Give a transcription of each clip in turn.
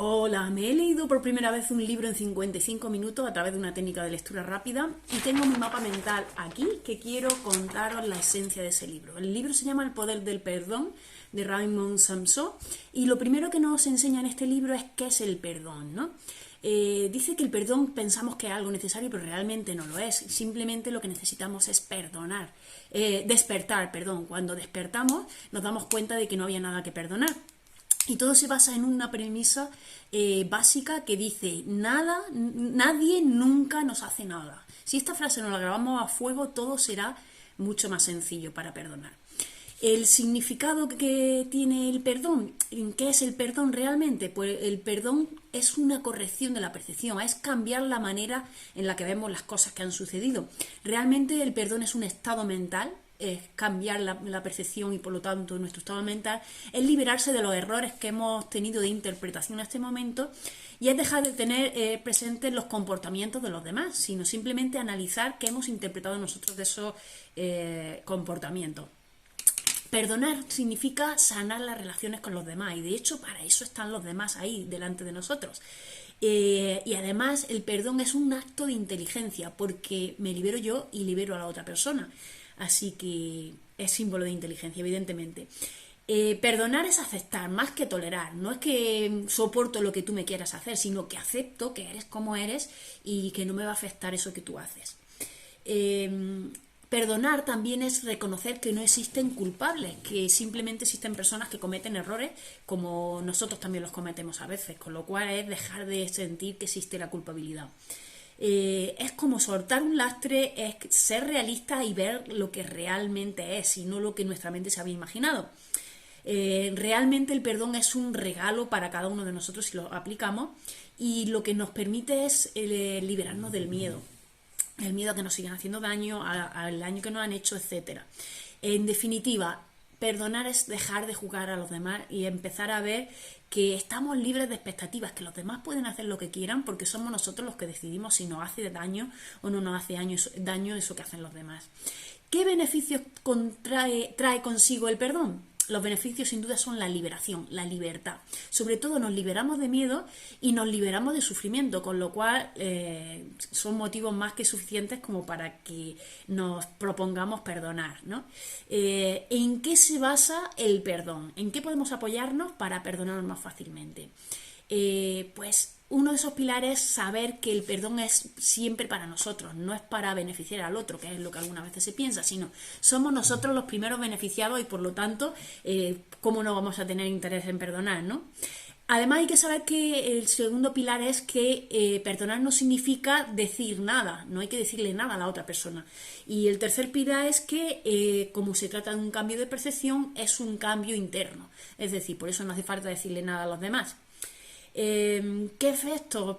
Hola, me he leído por primera vez un libro en 55 minutos a través de una técnica de lectura rápida y tengo mi mapa mental aquí que quiero contaros la esencia de ese libro. El libro se llama El poder del perdón de Raymond Samson y lo primero que nos enseña en este libro es qué es el perdón, ¿no? Dice que el perdón pensamos que es algo necesario, pero realmente no lo es. Simplemente lo que necesitamos es perdonar, despertar, perdón. Cuando despertamos nos damos cuenta de que no había nada que perdonar. Y todo se basa en una premisa básica que dice, nadie nunca nos hace nada. Si esta frase nos la grabamos a fuego, todo será mucho más sencillo para perdonar. El significado que tiene el perdón, ¿qué es el perdón realmente? Pues el perdón es una corrección de la percepción, es cambiar la manera en la que vemos las cosas que han sucedido. Realmente el perdón es un estado mental, es cambiar la percepción y por lo tanto nuestro estado mental, es liberarse de los errores que hemos tenido de interpretación en este momento y es dejar de tener presentes los comportamientos de los demás, sino simplemente analizar qué hemos interpretado nosotros de esos comportamientos. Perdonar significa sanar las relaciones con los demás y de hecho para eso están los demás ahí delante de nosotros. Y además el perdón es un acto de inteligencia porque me libero yo y libero a la otra persona. Así que es símbolo de inteligencia, evidentemente. Perdonar es aceptar, más que tolerar. No es que soporto lo que tú me quieras hacer, sino que acepto que eres como eres y que no me va a afectar eso que tú haces. Perdonar también es reconocer que no existen culpables, que simplemente existen personas que cometen errores como nosotros también los cometemos a veces, con lo cual es dejar de sentir que existe la culpabilidad. Es como soltar un lastre, es ser realista y ver lo que realmente es y no lo que nuestra mente se había imaginado. Realmente el perdón es un regalo para cada uno de nosotros si lo aplicamos y lo que nos permite es liberarnos del miedo. El miedo a que nos sigan haciendo daño, al daño que nos han hecho, etcétera. En definitiva, perdonar es dejar de jugar a los demás y empezar a ver que estamos libres de expectativas, que los demás pueden hacer lo que quieran porque somos nosotros los que decidimos si nos hace daño o no nos hace daño eso que hacen los demás. ¿Qué beneficios trae consigo el perdón? Los beneficios sin duda son la liberación, la libertad. Sobre todo nos liberamos de miedo y nos liberamos de sufrimiento, con lo cual son motivos más que suficientes como para que nos propongamos perdonar, ¿no? ¿En qué se basa el perdón? ¿En qué podemos apoyarnos para perdonarnos más fácilmente? Pues uno de esos pilares es saber que el perdón es siempre para nosotros, no es para beneficiar al otro, que es lo que algunas veces se piensa, sino somos nosotros los primeros beneficiados y por lo tanto, ¿cómo no vamos a tener interés en perdonar, no? Además hay que saber que el segundo pilar es que perdonar no significa decir nada, no hay que decirle nada a la otra persona. Y el tercer pilar es que como se trata de un cambio de percepción, es un cambio interno, es decir, por eso no hace falta decirle nada a los demás. ¿Qué efectos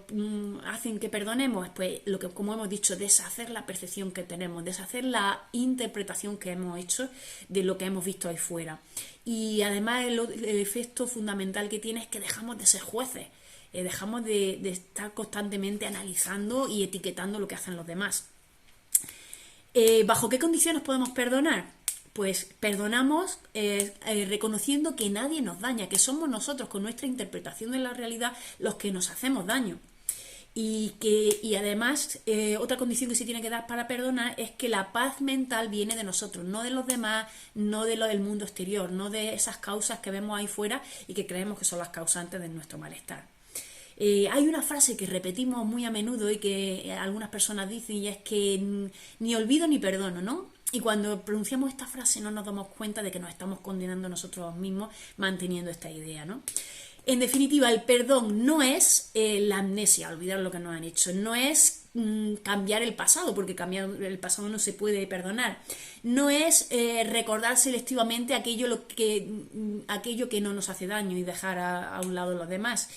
hacen que perdonemos? Pues lo que, como hemos dicho, deshacer la percepción que tenemos, deshacer la interpretación que hemos hecho de lo que hemos visto ahí fuera. Y además el efecto fundamental que tiene es que dejamos de ser jueces, dejamos de estar constantemente analizando y etiquetando lo que hacen los demás. ¿Bajo qué condiciones podemos perdonar? Pues perdonamos reconociendo que nadie nos daña, que somos nosotros con nuestra interpretación de la realidad los que nos hacemos daño. Y además otra condición que se tiene que dar para perdonar es que la paz mental viene de nosotros, no de los demás, no de lo del mundo exterior, no de esas causas que vemos ahí fuera y que creemos que son las causantes de nuestro malestar. Hay una frase que repetimos muy a menudo y que algunas personas dicen y es que ni olvido ni perdono, ¿no? Y cuando pronunciamos esta frase no nos damos cuenta de que nos estamos condenando nosotros mismos manteniendo esta idea, ¿no? En definitiva, el perdón no es la amnesia, olvidar lo que nos han hecho, no es cambiar el pasado, porque cambiar el pasado no se puede perdonar, no es recordar selectivamente aquello que no nos hace daño y dejar a un lado los demás.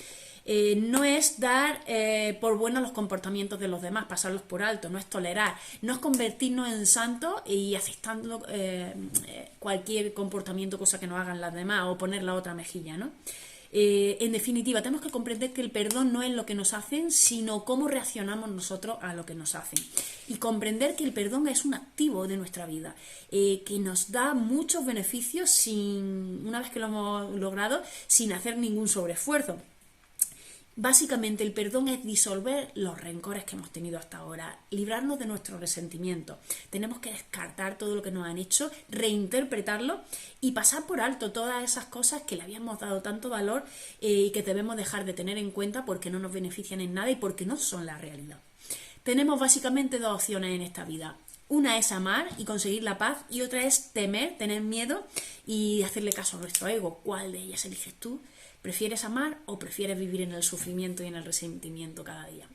No es dar por buenos los comportamientos de los demás, pasarlos por alto, no es tolerar, no es convertirnos en santos y aceptando cualquier comportamiento, cosa que nos hagan las demás o poner la otra mejilla, ¿no? En definitiva, tenemos que comprender que el perdón no es lo que nos hacen, sino cómo reaccionamos nosotros a lo que nos hacen. Y comprender que el perdón es un activo de nuestra vida, que nos da muchos beneficios una vez que lo hemos logrado, sin hacer ningún sobreesfuerzo. Básicamente el perdón es disolver los rencores que hemos tenido hasta ahora, librarnos de nuestro resentimiento. Tenemos que descartar todo lo que nos han hecho, reinterpretarlo y pasar por alto todas esas cosas que le habíamos dado tanto valor y que debemos dejar de tener en cuenta porque no nos benefician en nada y porque no son la realidad. Tenemos básicamente dos opciones en esta vida. Una es amar y conseguir la paz y otra es temer, tener miedo y hacerle caso a nuestro ego. ¿Cuál de ellas eliges tú? ¿Prefieres amar o prefieres vivir en el sufrimiento y en el resentimiento cada día?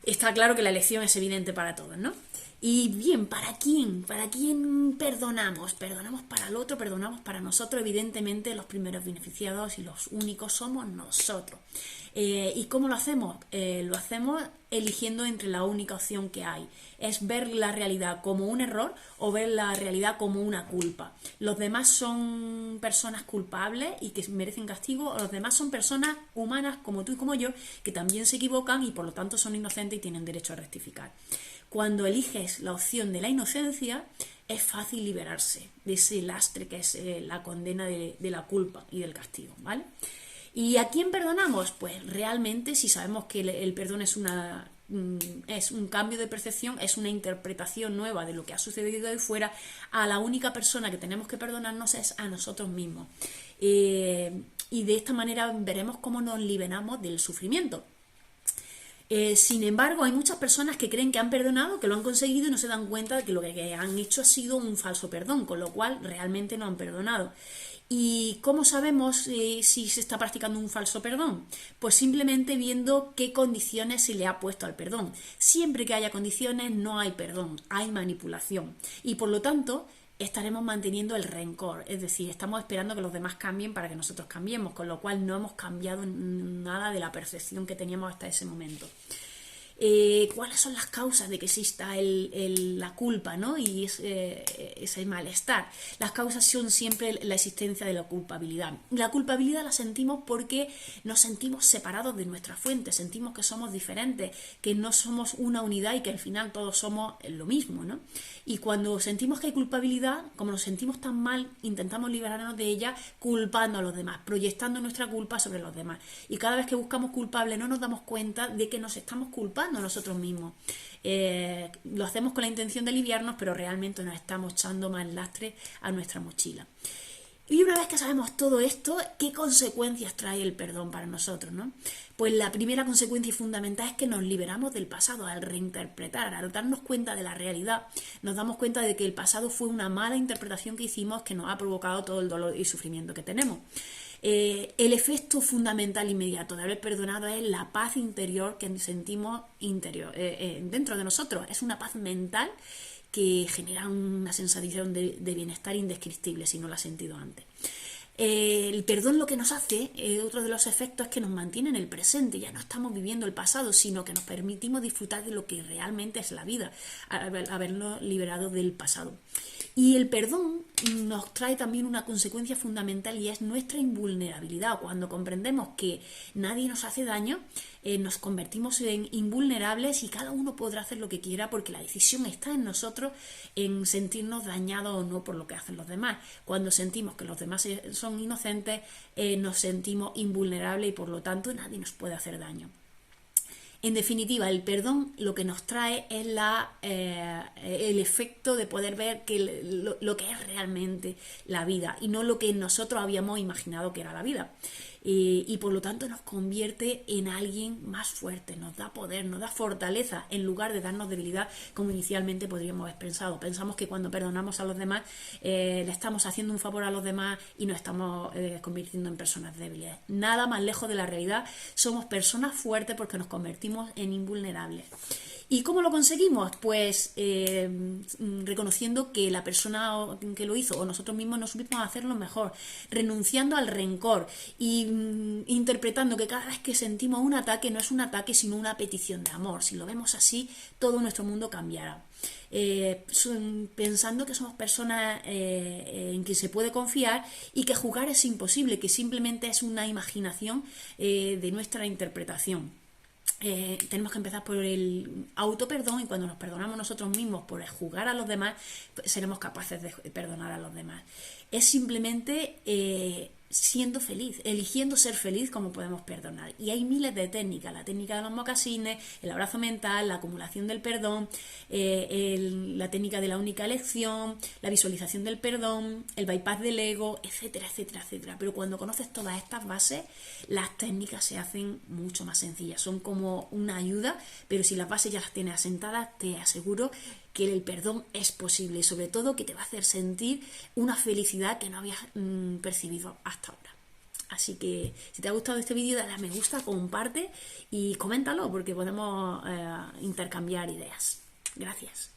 Está claro que la elección es evidente para todos, ¿no? Y bien, ¿para quién? ¿Para quién perdonamos? Perdonamos para el otro, perdonamos para nosotros. Evidentemente los primeros beneficiados y los únicos somos nosotros. ¿Y cómo lo hacemos? Lo hacemos eligiendo entre la única opción que hay. Es ver la realidad como un error o ver la realidad como una culpa. Los demás son personas culpables y que merecen castigo, o los demás son personas humanas como tú y como yo que también se equivocan y por lo tanto son inocentes y tienen derecho a rectificar. Cuando eliges la opción de la inocencia, es fácil liberarse de ese lastre que es la condena de la culpa y del castigo, ¿vale? ¿Y a quién perdonamos? Pues realmente, si sabemos que el perdón es un cambio de percepción, es una interpretación nueva de lo que ha sucedido ahí fuera, a la única persona que tenemos que perdonarnos es a nosotros mismos. Y de esta manera veremos cómo nos liberamos del sufrimiento. Sin embargo, hay muchas personas que creen que han perdonado, que lo han conseguido y no se dan cuenta de que lo que han hecho ha sido un falso perdón, con lo cual realmente no han perdonado. ¿Y cómo sabemos si se está practicando un falso perdón? Pues simplemente viendo qué condiciones se le ha puesto al perdón. Siempre que haya condiciones no hay perdón, hay manipulación. Y por lo tanto estaremos manteniendo el rencor, es decir, estamos esperando que los demás cambien para que nosotros cambiemos, con lo cual no hemos cambiado nada de la percepción que teníamos hasta ese momento. ¿Cuáles son las causas de que exista la culpa, ¿no? Y ese malestar? Las causas son siempre la existencia de la culpabilidad. La culpabilidad la sentimos porque nos sentimos separados de nuestra fuente, sentimos que somos diferentes, que no somos una unidad y que al final todos somos lo mismo, ¿no? Y cuando sentimos que hay culpabilidad, como nos sentimos tan mal, intentamos liberarnos de ella culpando a los demás, proyectando nuestra culpa sobre los demás. Y cada vez que buscamos culpable no nos damos cuenta de que nos estamos culpando a nosotros mismos. Lo hacemos con la intención de aliviarnos, pero realmente nos estamos echando más lastre a nuestra mochila. Y una vez que sabemos todo esto, ¿qué consecuencias trae el perdón para nosotros, ¿no? Pues la primera consecuencia fundamental es que nos liberamos del pasado al reinterpretar, al darnos cuenta de la realidad. Nos damos cuenta de que el pasado fue una mala interpretación que hicimos que nos ha provocado todo el dolor y sufrimiento que tenemos. El efecto fundamental inmediato de haber perdonado es la paz interior que sentimos dentro de nosotros. Es una paz mental que genera una sensación de bienestar indescriptible si no la has sentido antes. El perdón lo que nos hace, otro de los efectos, es que nos mantiene en el presente. Ya no estamos viviendo el pasado, sino que nos permitimos disfrutar de lo que realmente es la vida, habernos liberado del pasado. Y el perdón nos trae también una consecuencia fundamental y es nuestra invulnerabilidad. Cuando comprendemos que nadie nos hace daño, nos convertimos en invulnerables y cada uno podrá hacer lo que quiera porque la decisión está en nosotros en sentirnos dañados o no por lo que hacen los demás. Cuando sentimos que los demás son inocentes, nos sentimos invulnerables y por lo tanto nadie nos puede hacer daño. En definitiva, el perdón lo que nos trae es el efecto de poder ver lo que es realmente la vida y no lo que nosotros habíamos imaginado que era la vida. Y por lo tanto nos convierte en alguien más fuerte, nos da poder, nos da fortaleza en lugar de darnos debilidad como inicialmente podríamos haber pensado. Pensamos que cuando perdonamos a los demás le estamos haciendo un favor a los demás y nos estamos convirtiendo en personas débiles. Nada más lejos de la realidad, somos personas fuertes porque nos convertimos en invulnerables. ¿Y cómo lo conseguimos? Pues reconociendo que la persona que lo hizo o nosotros mismos no supimos hacerlo mejor, renunciando al rencor y interpretando que cada vez que sentimos un ataque no es un ataque sino una petición de amor. Si lo vemos así, todo nuestro mundo cambiará. Pensando que somos personas en que se puede confiar y que juzgar es imposible, que simplemente es una imaginación de nuestra interpretación. Tenemos que empezar por el autoperdón y cuando nos perdonamos nosotros mismos por juzgar a los demás, pues seremos capaces de perdonar a los demás. Es simplemente siendo feliz, eligiendo ser feliz, como podemos perdonar. Y hay miles de técnicas, la técnica de los mocasines, el abrazo mental, la acumulación del perdón, la técnica de la única elección, la visualización del perdón, el bypass del ego, etcétera, etcétera, etcétera. Pero cuando conoces todas estas bases, las técnicas se hacen mucho más sencillas, son como una ayuda, pero si las bases ya las tienes asentadas, te aseguro que el perdón es posible y sobre todo que te va a hacer sentir una felicidad que no habías percibido hasta ahora. Así que si te ha gustado este vídeo, dale a me gusta, comparte y coméntalo porque podemos intercambiar ideas. Gracias.